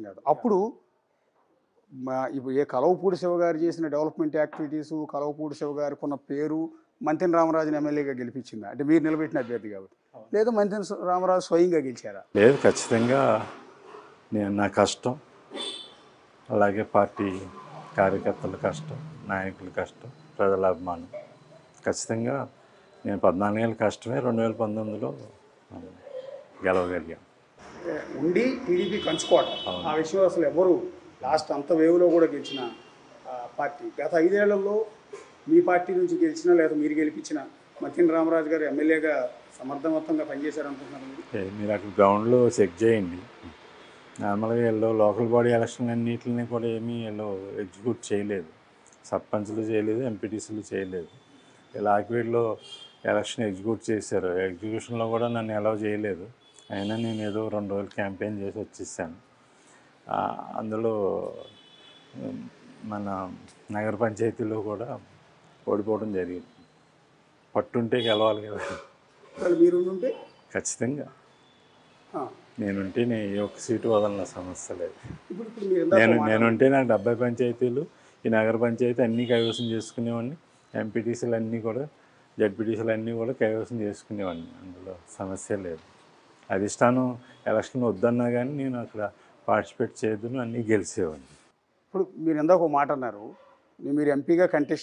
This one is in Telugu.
కాదు. అప్పుడు ఇప్పుడు కలవపూడి శివ గారు చేసిన డెవలప్మెంట్ యాక్టివిటీసు, కలవపూడి శివ గారికి ఉన్న పేరు మంతెన రామరాజుని ఎమ్మెల్యేగా గెలిపించిందా? అంటే మీరు నిలబెట్టిన అభ్యర్థి కాబట్టి. లేదా మంతెన రామరాజు స్వయంగా గెలిచారా? లేదు, ఖచ్చితంగా నేను నా కష్టం, అలాగే పార్టీ కార్యకర్తల కష్టం, నాయకుల కష్టం, ప్రజల అభిమానం. ఖచ్చితంగా నేను 14 ఏళ్ళ కష్టమే 2019లో గెలవగలిగాం. ఉండి టీడీపీ కంచుకోవటం ఆ విషయంలో అసలు ఎవరు లాస్ట్ అంత వేవ్లో కూడా గెలిచిన పార్టీ. గత 5 ఏళ్లలో మీ పార్టీ నుంచి గెలిచిన లేదా మీరు గెలిపించిన మంతెన రామరాజు గారు ఎమ్మెల్యేగా సమర్థవంతంగా పనిచేశారనుకుంటున్నారు. మీరు అక్కడ గ్రౌండ్లో చెక్ చేయండి. నార్మల్గా వీళ్ళు లోకల్ బాడీ ఎలక్షన్ అన్నింటిని కూడా ఏమీ వీళ్ళు ఎగ్జిక్యూట్ చేయలేదు. సర్పంచ్లు చేయలేదు, ఎంపీటీసీలు చేయలేదు. ఇలా ఆకివీడులో ఎలక్షన్ ఎగ్జిక్యూట్ చేశారు. ఎగ్జిక్యూషన్లో కూడా నన్ను అలౌ చేయలేదు. అయినా నేను ఏదో 2 రోజులు క్యాంపెయిన్ చేసి వచ్చేసాను. అందులో మన నగర పంచాయతీలో కూడా ఓడిపోవడం జరిగింది. పట్టుంటే గెలవాలి కదా. మీరు ఉంటే ఖచ్చితంగా నేనుంటే నేను ఏ ఒక్క సీటు వదలన సమస్య లేదు. నేనుంటే నాకు 70 పంచాయతీలు, ఈ నగర పంచాయతీ అన్నీ కైవసం చేసుకునేవాడిని. ఎంపీటీసీలు అన్నీ కూడా, జడ్పీటీసీలు అన్నీ కూడా కైవసం చేసుకునేవాడిని. అందులో సమస్య లేదు. అధిష్టానం ఎలక్షన్ వద్దన్నా కానీ నేను అక్కడ పార్టిసిపేట్ చేయదును, అన్నీ గెలిచేవాడిని. ఇప్పుడు మీరు ఇందాక ఒక మాట అన్నారు, మీరు ఎంపీగా కంటెస్ట్